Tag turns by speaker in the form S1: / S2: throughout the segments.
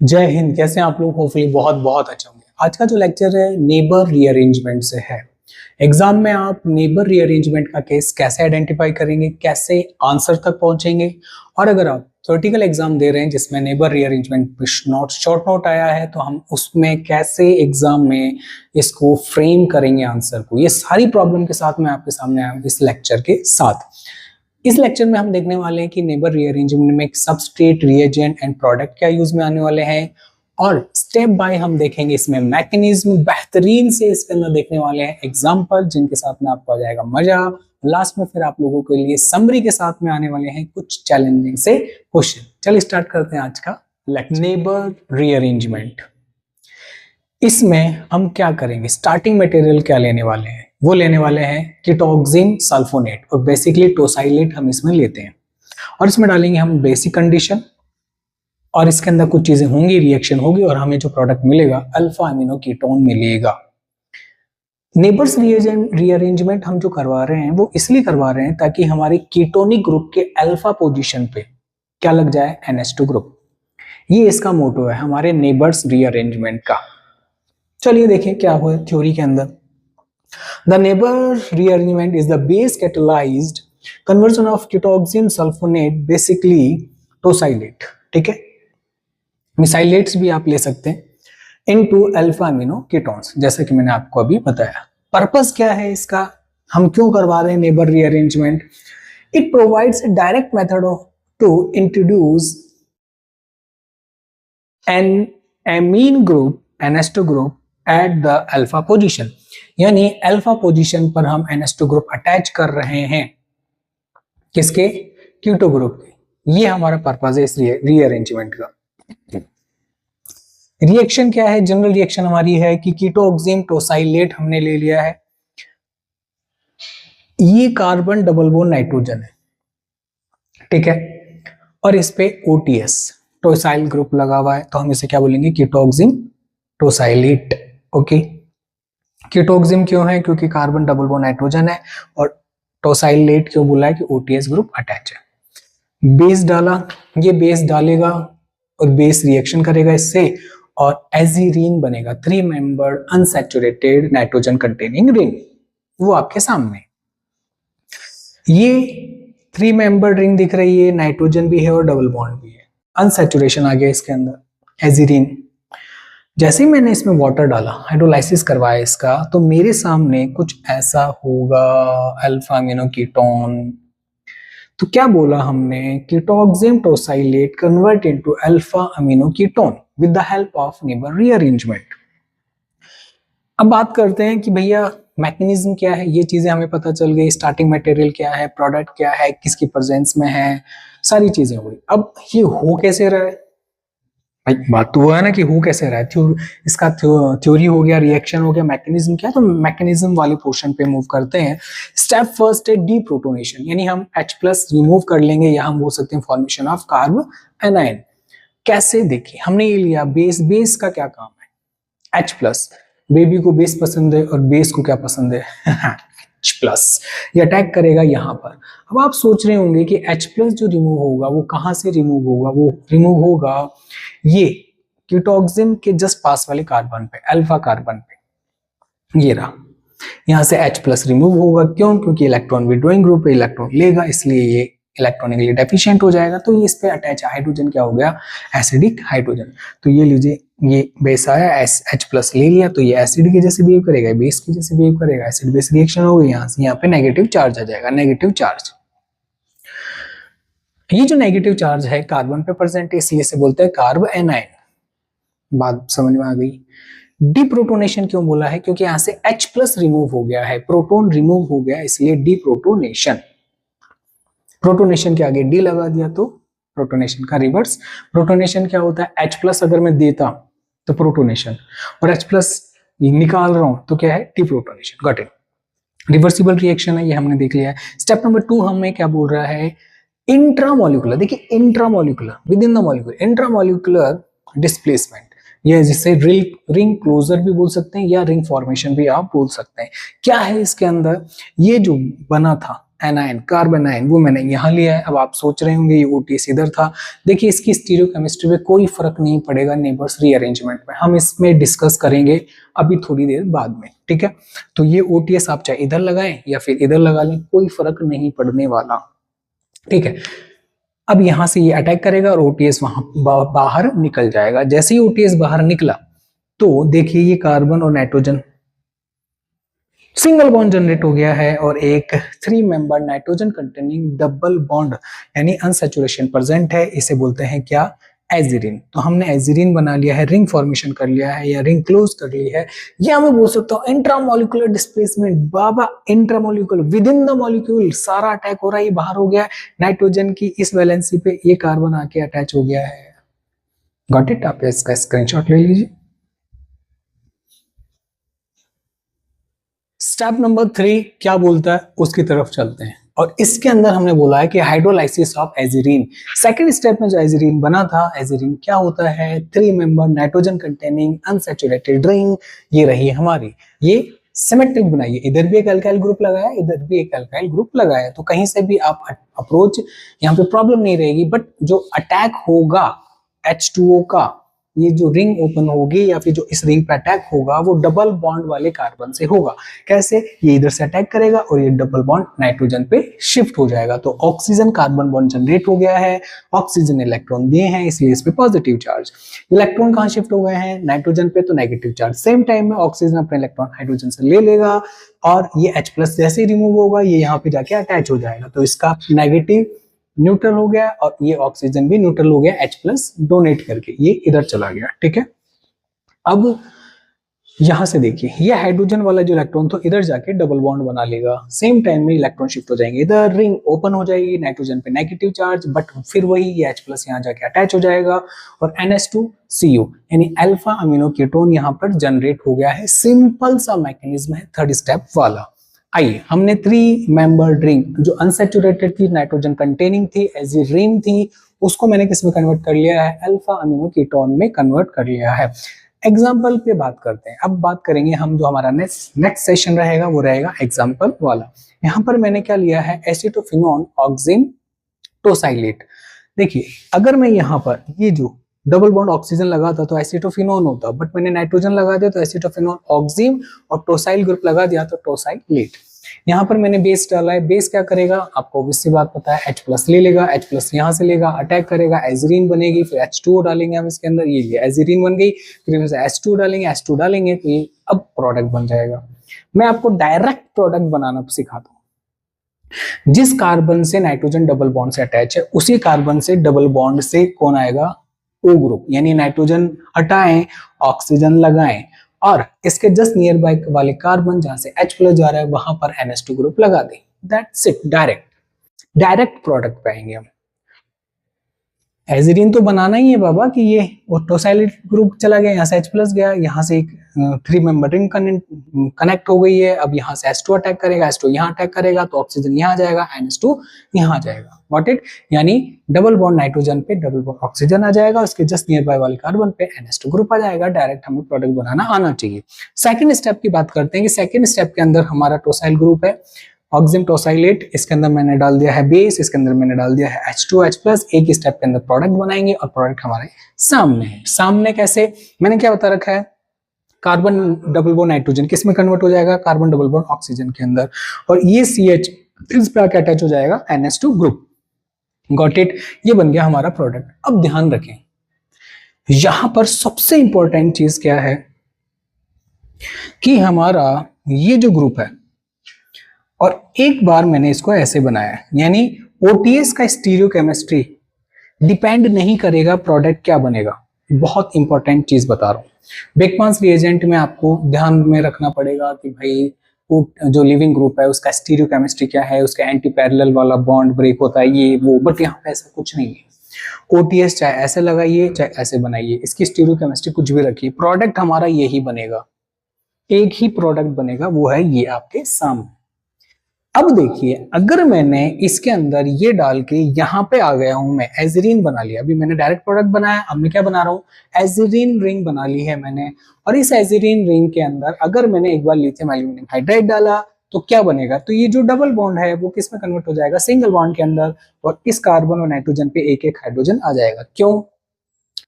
S1: जय हिंद। कैसे हैं आप लोग? होपफुली बहुत बहुत अच्छे होंगे। आज का जो लेक्चर है नेबर रीअरेंजमेंट से है। एग्जाम में आप नेबर रीअरेंजमेंट का केस कैसे आइडेंटिफाई करेंगे, कैसे आंसर तक पहुंचेंगे, और अगर आप थ्योरेटिकल एग्जाम दे रहे हैं जिसमें neighbour rearrangement note short note आया है तो हम उसमें कैसे एग्जाम में इसको फ्रेम करेंगे आंसर को, ये सारी प्रॉब्लम के साथ मैं आपके सामने आया हूं इस लेक्चर के साथ। इस लेक्चर में हम देखने वाले हैं कि नेबर रीअरेंजमेंट में सबस्ट्रेट, रिएजेंट एंड प्रोडक्ट क्या यूज में आने वाले हैं, और स्टेप बाय हम देखेंगे इसमें मैकेनिज्म बेहतरीन से इसके अंदर देखने वाले हैं एग्जांपल जिनके साथ में आपको आ जाएगा मजा। लास्ट में फिर आप लोगों के लिए समरी के साथ में आने वाले हैं कुछ चैलेंजिंग से क्वेश्चन। चलिए स्टार्ट करते हैं आज का लेक्चर। नेबर रीअरेंजमेंट, इसमें हम क्या करेंगे, स्टार्टिंग मटेरियल क्या लेने वाले हैं, वो लेने वाले हैं कीटोक्सिन सल्फोनेट, और बेसिकली टोसाइलेट हम इसमें लेते हैं, और इसमें डालेंगे हम बेसिक कंडीशन, और इसके अंदर कुछ चीजें होंगी, रिएक्शन होगी, और हमें जो प्रोडक्ट मिलेगा अल्फा अमीनो कीटोन मिलेगा। नेबर्स रीअरेंजमेंट हम जो करवा रहे हैं वो इसलिए करवा रहे हैं ताकि हमारे कीटोनिक ग्रुप के अल्फा पोजीशन पे क्या लग जाए, NH2 ग्रुप। ये इसका मोटो है हमारे नेबर्स रीअरेंजमेंट का। चलिए देखें क्या हुआ थ्योरी के अंदर। The Neber rearrangement is the base catalyzed conversion of ketoxin sulfonate basically tosylate, ठीक है, मिसाइलेट्स भी आप ले सकते हैं, इनटू अल्फा अमीनो कीटोन्स, जैसे कि मैंने आपको अभी बताया। पर्पस क्या है इसका, हम क्यों करवा रहे हैं Neber rearrangement? It provides a direct method to introduce an amine group NH2 group at the alpha position, यानी अल्फा पोजीशन पर हम NH2 ग्रुप अटैच कर रहे हैं, किसके, कीटो ग्रुप के। ये हमारा पर्पस है इस रीअरेंजमेंट का। रिएक्शन क्या है, जनरल रिएक्शन हमारी है कि कीटोक्सिम टोसाइलेट हमने ले लिया है, ये कार्बन डबल बॉन्ड नाइट्रोजन है, ठीक है, और इस पे OTS टोसाइल ग्रुप लगा हुआ है, तो हम इसे क्या बोलेंगे, कीटोक्सिम टोसाइलेट। ओके, कीटोक्सिम क्यों है, क्योंकि कार्बन डबल बॉन्ड नाइट्रोजन है, और टोसाइलेट क्यों बोला है कि OTS ग्रुप अटैच है। बेस डाला, ये बेस डालेगा और बेस रिएक्शन करेगा इससे, और एजीरीन बनेगा, 3 membered unsaturated nitrogen containing ring, वो आपके सामने। ये 3 मेंबर्ड रिंग दिख रही है, नाइट्रोजन भी है और डबल बॉन्ड भी है, अनसैचुरेशन आ गया इसके अंदर, एजीरीन। जैसे ही मैंने इसमें वाटर डाला, हाइड्रोलाइसिस करवाया इसका, तो मेरे सामने कुछ ऐसा होगा, अल्फा अमीनो कीटोन। तो क्या बोला हमने, ketoxime tosylate convert into alpha amino ketone with the help of Neber rearrangement. अब बात करते हैं कि भैया मैकेनिज्म क्या है, ये चीजें हमें पता चल गई, स्टार्टिंग मटेरियल क्या है, प्रोडक्ट क्या है, किसकी प्रेजेंस में है, सारी चीजें हो गई। अब ये हो कैसे रहा है भाई, बात तो वो है ना कि हो कैसे रहा है, इसका थ्योरी हो गया, रिएक्शन हो गया, मैकेनिज्म क्या है, तो मैकेनिज्म वाले पोर्शन पे मूव करते हैं। स्टेप फर्स्ट है डीप्रोटोनेशन, यानी हम H+ रिमूव कर लेंगे, या हम बोल सकते हैं फॉर्मेशन ऑफ कार्ब एनायन। कैसे, देखिए हमने ये लिया बेस, बेस का क्या काम है, H+, बेबी को बेस पसंद है और बेस को क्या पसंद है H+, ये अटैक करेगा यहाँ पर। अब आप सोच रहे होंगे कि H+ जो रिमूव होगा वो कहाँ से रिमूव होगा, वो रिमूव होगा ये कीटोक्सिम के जस्ट पास वाले कार्बन पे, अल्फा कार्बन पे, ये रहा, यहाँ से H+ रिमूव होगा, क्यों, क्योंकि इलेक्ट्रॉन विड्रॉइंग ग्रुप पे इलेक्ट्रॉन लेगा, इसलिए ये इलेक्ट्रॉनिकली डेफिशिएंट हो जाएगा, तो ये इस पे अटैच हाइड्रोजन क्या हो गया, एसिडिक हाइड्रोजन। तो ये लीजिए, ये बेस आया, H+ ले लिया, तो ये एसिड के जैसे बिहेव करेगा, बेस के जैसे बिहेव करेगा, एसिड बेस रिएक्शन हो गई, यहाँ से यहाँ पे नेगेटिव चार्ज आ जाएगा, नेगेटिव चार्ज। ये जो नेगेटिव चार्ज है कार्बन पे प्रेजेंट है, इसलिए से बोलते हैं कार्ब एनायन। बात समझ में आ गई। डीप्रोटोनेशन क्यों बोला है, क्योंकि यहाँ से H+ रिमूव हो गया है, प्रोटॉन रिमूव हो गया, इसलिए डीप्रोटोनेशन। प्रोटोनेशन के आगे डी लगा दिया तो प्रोटोनेशन का रिवर्स। प्रोटोनेशन क्या होता है, H+ अगर मैं देता तो प्रोटोनेशन, और H+ निकाल रहा हूं तो क्या है, deprotonation. Got it, reversible reaction है, ये हमने देख लिया है। स्टेप नंबर 2 हमें क्या बोल रहा है, इंट्रामोलिकुलर। देखिए intramolecular, with in the molecule, intramolecular displacement, ये जिसे रिंग क्लोजर भी बोल सकते हैं या रिंग फॉर्मेशन भी आप बोल सकते हैं। क्या है इसके अंदर, ये जो बना था एनायन कार्बन आयन वो मैंने यहाँ लिया है। अब आप सोच रहे होंगे ये ओटीएस इधर था। देखिए इसकी स्टीरियोकेमिस्ट्री में कोई फर्क नहीं पड़ेगा नेबर्स रीअरेंजमेंट में, हम इसमें डिस्कस करेंगे अभी थोड़ी देर बाद में, ठीक है। तो ये ओटीएस आप चाहे इधर लगाएं या फिर इधर लगा लें, कोई फर्क नहीं पड़ने वाला, ठीक है। अब यहां से ये अटैक करेगा और ओटीएस वहां बाहर निकल जाएगा। जैसे ही ओटीएस बाहर निकला तो देखिए ये कार्बन और नाइट्रोजन सिंगल बॉन्ड जनरेट हो गया है और एक 3 member nitrogen containing double bond यानी अनसैचुरेशन प्रेजेंट है। इसे बोलते हैं क्या, एजिरीन। तो हमने एजिरीन बना लिया है, रिंग फॉर्मेशन कर लिया है या रिंग क्लोज कर ली है। या मैं बोल सकता हूँ intramolecular displacement, Baba intramolecular with in the molecule सारा अटैक हो रहा है, ये बाहर हो गया है। नाइट्रोजन की इस वैलेंसी पे ये कार्बन आके अटैच हो गया है। Got it? आप इसका स्क्रीनशॉट ले लीजिए। स्टेप नंबर 3 क्या बोलता है उसकी तरफ चलते हैं। और इसके अंदर हमने बोला है कि हाइड्रोलाइसिस ऑफ एजिरीन। सेकंड स्टेप में जो एजिरीन बना था, एजिरीन क्या होता है, 3 member nitrogen containing unsaturated ring. ये रही हमारी, ये सिमेट्रिक बनाइए, इधर भी एक अल्काइल ग्रुप लगाया, इधर भी एक अल्काइल ग्रुप लगाया, तो कहीं से भी आप अप्रोच यहाँ पे प्रॉब्लम नहीं रहेगी। बट जो अटैक होगा H2O का, ये जो रिंग ओपन होगी या फिर जो इस रिंग पे अटैक होगा वो डबल बॉन्ड वाले कार्बन से होगा। कैसे? ये इधर से अटैक करेगा और ये डबल बॉन्ड नाइट्रोजन पे शिफ्ट हो जाएगा। तो ऑक्सीजन कार्बन बॉन्ड जनरेट हो गया है, ऑक्सीजन इलेक्ट्रॉन दिए हैं इसलिए इस पे पॉजिटिव चार्ज। इलेक्ट्रॉन कहाँ शिफ्ट हो गए हैं, नाइट्रोजन पे, तो नेगेटिव चार्ज। सेम टाइम में ऑक्सीजन अपने इलेक्ट्रॉन हाइड्रोजन से ले लेगा और ये H+ जैसे ही रिमूव होगा ये यहाँ पे जाके अटैच हो जाएगा। तो इसका नेगेटिव न्यूट्रल हो गया और ये ऑक्सीजन भी न्यूट्रल हो गया H+ डोनेट करके, ये इधर चला गया, ठीक है। अब यहां से देखिए ये हाइड्रोजन वाला जो इलेक्ट्रॉन तो इधर जाके डबल बॉन्ड बना लेगा। सेम टाइम में इलेक्ट्रॉन शिफ्ट हो जाएंगे इधर, रिंग ओपन हो जाएगी, नाइट्रोजन पे नेगेटिव चार्ज, बट फिर वही ये H+ यहाँ जाके अटैच हो जाएगा और NH2CO यानी अल्फा अमीनो कीटोन यहाँ पर जनरेट हो गया है। सिंपल सा मैकेनिज्म है थर्ड स्टेप वाला। आइए, हमने 3 मेंबर्ड रिंग जो अनसैचुरेटेड थी, नाइट्रोजन कंटेनिंग थी, एजिरीन थी, उसको मैंने किस में कन्वर्ट कर लिया है, अल्फा अमीनो कीटोन में कन्वर्ट कर लिया है। एग्जाम्पल पे बात करते हैं। अब बात करेंगे हम, जो हमारा नेक्स्ट सेशन रहेगा वो रहेगा एग्जाम्पल वाला। यहाँ पर मैंने क्या लिया है, एसिटोफिनोन ऑक्सिन टोसाइलेट। देखिए अगर मैं यहाँ पर ये जो डबल बॉन्ड ऑक्सीजन लगाता तो एसिटोफिनोन होता, बट मैंने नाइट्रोजन लगा दिया तो एसिटोफिनोन ऑक्सिन और टोसाइल ग्रुप लगा दिया तो टोसाइलेट। यहाँ पर मैंने बेस डाला है, बेस क्या करेगा आपको ऑब्वियसली बात पता है, H+ ले लेगा, H+ यहाँ से लेगा, अटैक करेगा, एजिरीन बनेगी, फिर H2O डालेंगे हम इसके अंदर, ये एजिरीन बन गई, फिर H2 डालेंगे, H2 डालेंगे तो ये अब प्रोडक्ट बन जाएगा। मैं आपको डायरेक्ट प्रोडक्ट बनाना सिखाता हूँ। जिस कार्बन से नाइट्रोजन डबल बॉन्ड से अटैच है उसी कार्बन से डबल बॉन्ड से कौन आएगा, O ग्रुप, यानी नाइट्रोजन हटाएं, ऑक्सीजन लगाएं और इसके जस्ट नियर बाय वाले कार्बन जहां से H+ जा रहा है वहां पर NH2 ग्रुप लगा दें। दैट्स इट, डायरेक्ट प्रोडक्ट पाएंगे हम। एजिरीन तो बनाना ही है बाबा कि ये टोसाइलेट ग्रुप चला गया, यहाँ से H+ गया, यहाँ से एक 3 मेंबर रिंग कनेक्ट हो गई है। अब यहाँ से H2 अटैक करेगा, H2 यहाँ अटैक करेगा तो ऑक्सीजन यहाँ जाएगा, NH2 यहाँ जाएगा। व्हाट इट, यानी डबल बॉन्ड नाइट्रोजन पे डबल बॉन्ड ऑक्सीजन आ जाएगा, उसके जस्ट नियर बाय वाले कार्बन पे NH2 ग्रुप आ जाएगा। डायरेक्ट हमें प्रोडक्ट बनाना आना चाहिए। सेकंड स्टेप की बात करते हैं कि सेकंड स्टेप के अंदर हमारा टोसाइल ग्रुप है ऑक्सिन टोसाइलेट, इसके अंदर मैंने डाल दिया है बेस, इसके अंदर मैंने डाल दिया है H2H+। एक स्टेप के अंदर प्रोडक्ट बनाएंगे और प्रोडक्ट हमारे सामने है। सामने कैसे, मैंने क्या बता रखा है, कार्बन डबल बॉन्ड नाइट्रोजन किस में कन्वर्ट हो जाएगा, कार्बन डबल बॉन्ड ऑक्सीजन के अंदर, और ये CH इस पे आके अटैच हो जाएगा NH2 ग्रुप। गॉट इट, ये बन गया हमारा प्रोडक्ट। अब ध्यान रखें यहां पर सबसे इंपॉर्टेंट चीज क्या है कि हमारा ये जो ग्रुप है, और एक बार मैंने इसको ऐसे बनाया, यानी ओटीएस का स्टीरियोकेमिस्ट्री डिपेंड नहीं करेगा प्रोडक्ट क्या बनेगा। बहुत इंपॉर्टेंट चीज बता रहा हूं। बेकमैन्स रिएजेंट में आपको ध्यान में रखना पड़ेगा कि भाई जो लिविंग ग्रुप है उसका स्टीरियोकेमिस्ट्री क्या है, उसका एंटी पैरेलल वाला बॉन्ड ब्रेक होता है ये वो, बट यहाँ पे ऐसा कुछ नहीं है। ओटीएस चाहे ऐसे लगाइए चाहे ऐसे बनाइए, इसकी स्टीरियोकेमिस्ट्री कुछ भी रखिए, प्रोडक्ट हमारा यही बनेगा, एक ही प्रोडक्ट बनेगा, वो है ये आपके सामने। अब देखिए अगर मैंने इसके अंदर ये डाल के यहाँ पे आ गया हूं, मैं एजिरीन बना लिया, अभी मैंने डायरेक्ट प्रोडक्ट बनाया, अब मैं क्या बना रहा हूँ, एजिरीन रिंग बना ली है मैंने। और इस एजिरीन रिंग के अंदर अगर मैंने एक बार लिथियम एल्यूमिनियम हाइड्राइड डाला तो क्या बनेगा, तो ये जो डबल बॉन्ड है वो किस में कन्वर्ट हो जाएगा, सिंगल बॉन्ड के अंदर, और इस कार्बन और नाइट्रोजन पे एक एक हाइड्रोजन आ जाएगा। क्यों,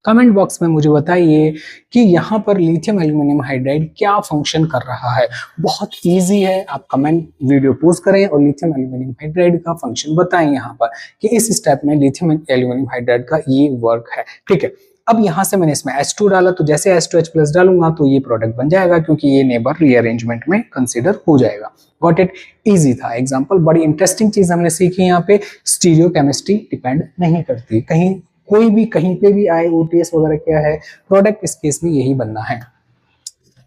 S1: कमेंट बॉक्स में मुझे बताइए कि यहाँ पर लिथियम एल्यूमिनियम हाइड्राइड क्या फंक्शन कर रहा है। बहुत इजी है, आप कमेंट वीडियो पोस्ट करें और लिथियम एल्यूमिनियम हाइड्राइड का फंक्शन बताएं यहाँ पर कि इस स्टेप में लिथियम एल्यूमिनियम हाइड्राइड का ये वर्क है। ठीक है, अब यहाँ से मैंने इसमें H2 डाला, तो जैसे H2H+ डालूंगा तो ये प्रोडक्ट बन जाएगा, क्योंकि ये नेबर रीअरेंजमेंट में कंसीडर हो जाएगा। गॉट इट, इजी था एग्जांपल। बड़ी इंटरेस्टिंग चीज हमने सीखी यहाँ पे, स्टीरियोकेमिस्ट्री डिपेंड नहीं करती, कहीं कोई भी कहीं पे भी आए, ओटीएस वगैरह क्या है, प्रोडक्ट इस केस में यही बनना है।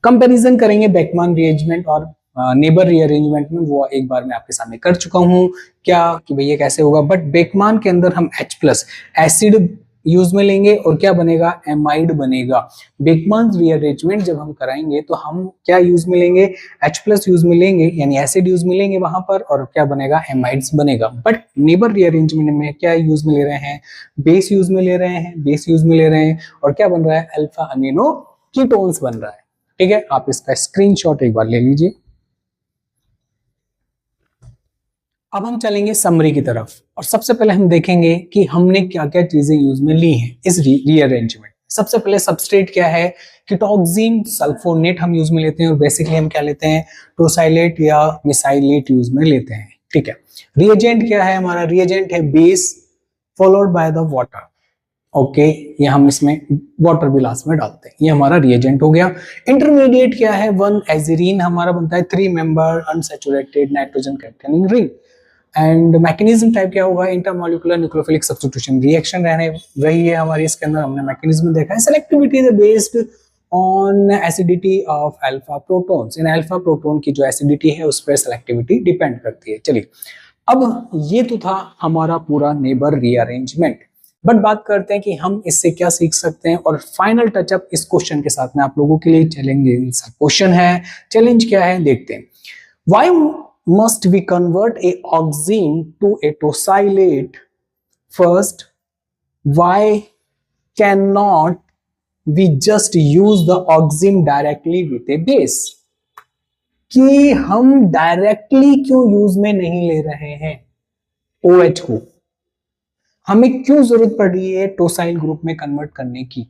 S1: कंपैरिजन करेंगे बेकमान रीअरेंजमेंट और नेबर रीअरेंजमेंट में, वो एक बार मैं आपके सामने कर चुका हूं क्या कि भैया कैसे होगा, बट बेकमान के अंदर हम H+ एसिड यूज में लेंगे और क्या बनेगा, एमाइड बनेगा। बेकमान रीअरेंजमेंट जब हम कराएंगे तो हम क्या यूज में लेंगे, H+ यूज में लेंगे, यानी एसिड यूज में लेंगे वहां पर, और क्या बनेगा, एमाइड्स बनेगा। बट नेबर रीअरेंजमेंट में क्या यूज में ले रहे हैं, बेस यूज में ले रहे हैं, बेस यूज में ले रहे हैं, और क्या बन रहा है, अल्फा अमीनो कीटोन्स बन रहा है। ठीक है, आप इसका स्क्रीनशॉट एक बार ले लीजिए। अब हम चलेंगे समरी की तरफ, और सबसे पहले हम देखेंगे कि हमने क्या क्या चीजें यूज में ली हैं इस रीअरेंजमेंट। सबसे पहले सबस्ट्रेट क्या है, कीटोक्सिम सल्फोनेट हम यूज में लेते हैं, और बेसिकली हम क्या लेते हैं, टोसाइलेट या मिसाइलेट यूज में लेते हैं। ठीक है, रिएजेंट क्या है हमारा, रिएजेंट है base followed by the water. Okay, ये हम इसमें वाटर भी लास्ट में डालते हैं, ये हमारा रिएजेंट हो गया। इंटरमीडिएट क्या है, 1 एजिरीन हमारा बनता है 3 member unsaturated nitrogen containing ring. And mechanism type क्या होगा, इंटरमॉलिक्यूलर न्यूक्लियोफिलिक सब्स्टिट्यूशन रिएक्शन रहने वही है हमारी, इसके अंदर हमने मैकेनिज्म देखा है। Selectivity is based on acidity of alpha protons, in alpha proton की जो एसिडिटी है उस पर सेलेक्टिविटी डिपेंड करती है। चलिए, अब ये तो था हमारा पूरा नेबर रीअरेंजमेंट, बट बात करते हैं कि हम इससे क्या सीख सकते हैं, और फाइनल टचअप इस क्वेश्चन के साथ में आप लोगों के लिए चैलेंजिंग सा क्वेश्चन है। चैलेंज क्या है देखते हैं, why must we convert a oxime to a tosylate first? Why cannot we just use the oxime directly with a base? कि हम डायरेक्टली क्यों यूज में नहीं ले रहे हैं OH को, हमें क्यों जरूरत पड़ रही है टोसाइल ग्रुप में कन्वर्ट करने की।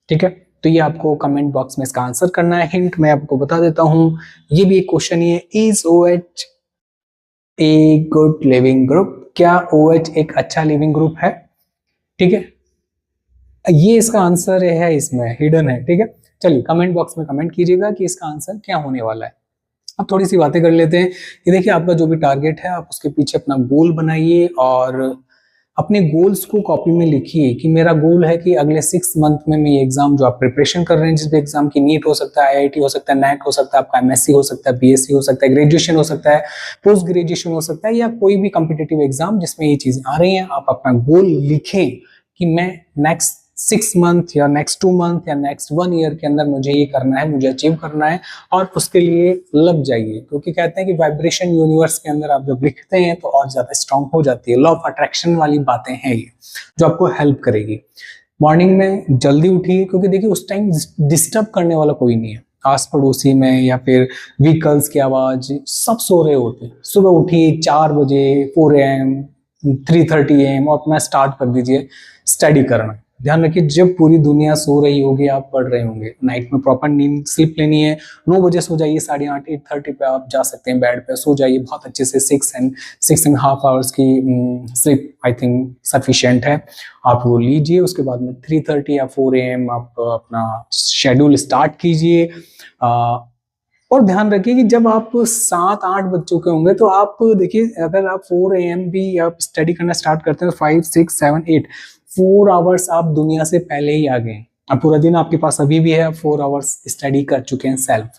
S1: ठीक है, तो ये आपको कमेंट बॉक्स में इसका आंसर करना है। हिंट मैं आपको बता देता हूं, ये भी एक क्वेश्चन ही है, is OH a good leaving group, क्या OH एक अच्छा लिविंग ग्रुप है। ठीक है, ये इसका आंसर है, इसमें हिडन है। ठीक है, चलिए कमेंट बॉक्स में कमेंट कीजिएगा कि इसका आंसर क्या होने वाला है। अब थोड़ी सी बातें कर लेते हैं कि देखिए, आपका जो भी टारगेट है आप उसके पीछे अपना गोल बनाइए, और अपने गोल्स को कॉपी में लिखिए कि मेरा गोल है कि अगले 6 मंथ में मैं ये एग्जाम जो आप प्रिपरेशन कर रहे हैं, जिस भी एग्जाम की, नीट हो सकता है, IIT हो सकता है, नेट हो सकता है, आपका MSc हो सकता है, BSc हो सकता है, ग्रेजुएशन हो सकता है, पोस्ट ग्रेजुएशन हो सकता है, या कोई भी कॉम्पिटिटिव एग्जाम जिसमें ये चीजें आ रही हैं, आप अपना गोल लिखें कि मैं नेक्स्ट 6 मंथ या नेक्स्ट 2 मंथ या नेक्स्ट 1 ईयर के अंदर मुझे ये करना है, मुझे अचीव करना है, और उसके लिए लग जाइए। क्योंकि कहते हैं कि वाइब्रेशन यूनिवर्स के अंदर आप जब लिखते हैं तो और ज्यादा स्ट्रांग हो जाती है। लॉ ऑफ अट्रैक्शन वाली बातें हैं ये, जो आपको हेल्प करेगी। मॉर्निंग में जल्दी उठिए, क्योंकि देखिए उस टाइम डिस्टर्ब करने वाला कोई नहीं है, आस पड़ोसी में या फिर व्हीकल्स की आवाज, सब सो रहे होते हैं। सुबह उठिए 4 बजे, 4 AM 3:30 AM, और अपना स्टार्ट कर दीजिए स्टडी करना। ध्यान रखिए, जब पूरी दुनिया सो रही होगी आप पढ़ रहे होंगे। नाइट में प्रॉपर नींद स्लीप लेनी है, 9 बजे सो जाइए, 8:30 8:30 पे आप जा सकते हैं बेड पे, सो जाइए बहुत अच्छे से। 6.5 आवर्स की स्लीप आई थिंक सफिशिएंट है, आप वो लीजिए। उसके बाद में 3:30 या 4 AM आप अपना शेड्यूल स्टार्ट कीजिए। और ध्यान रखिए कि जब आप 7-8 बज चुके होंगे तो आप देखिए, अगर आप 4 AM भी आप स्टडी करना स्टार्ट करते हैं तो 5 6 7 8 4 आवर्स आप दुनिया से पहले ही आ गए। अब पूरा दिन आपके पास अभी भी है, 4 आवर्स स्टडी कर चुके हैं सेल्फ।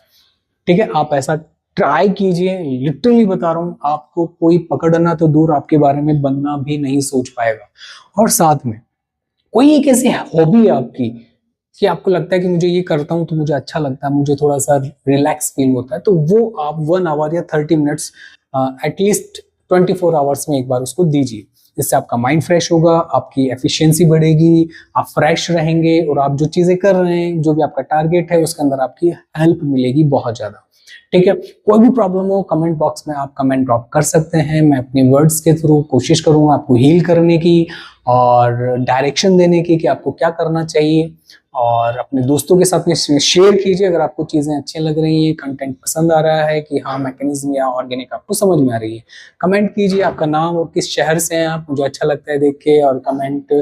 S1: ठीक है, आप ऐसा ट्राई कीजिए, लिटरली बता रहा हूँ, आपको कोई पकड़ना तो दूर, आपके बारे में बनना भी नहीं सोच पाएगा। और साथ में कोई एक ऐसी हॉबी है आपकी कि आपको लगता है कि मुझे ये करता हूँ तो मुझे अच्छा लगता है, मुझे थोड़ा सा रिलैक्स फील होता है, तो वो आप 1 आवर या 30 मिनट्स एटलीस्ट 24 आवर्स में एक बार उसको दीजिए। इससे आपका माइंड फ्रेश होगा, आपकी एफिशिएंसी बढ़ेगी, आप फ्रेश रहेंगे, और आप जो चीजें कर रहे हैं, जो भी आपका टारगेट है, उसके अंदर आपकी हेल्प मिलेगी बहुत ज्यादा। ठीक है, कोई भी प्रॉब्लम हो कमेंट बॉक्स में आप कमेंट ड्रॉप कर सकते हैं। मैं अपने वर्ड्स के थ्रू कोशिश करूंगा आपको हील करने की और डायरेक्शन देने की कि आपको क्या करना चाहिए। और अपने दोस्तों के साथ में शेयर कीजिए अगर आपको चीज़ें अच्छी लग रही हैं, कंटेंट पसंद आ रहा है कि हाँ मैकेनिज्म या ऑर्गेनिक आपको समझ में आ रही है। कमेंट कीजिए आपका नाम और किस शहर से हैं आप, मुझे अच्छा लगता है देख के, और कमेंट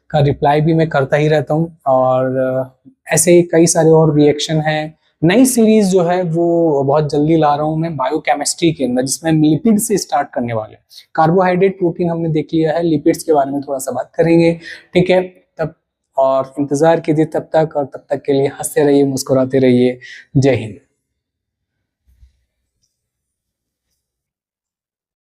S1: का रिप्लाई भी मैं करता ही रहता हूँ। और ऐसे ही कई सारे और रिएक्शन हैं। नई सीरीज जो है वो बहुत जल्दी ला रहा हूँ मैं बायोकेमिस्ट्री के अंदर, जिसमें हम लिपिड से स्टार्ट करने वाले हैं। कार्बोहाइड्रेट प्रोटीन हमने देख लिया है, लिपिड्स के बारे में थोड़ा सा बात करेंगे। ठीक है, तब और इंतजार कीजिए तब तक, और तब तक के लिए हंसते रहिए, मुस्कुराते रहिए। जय हिंद।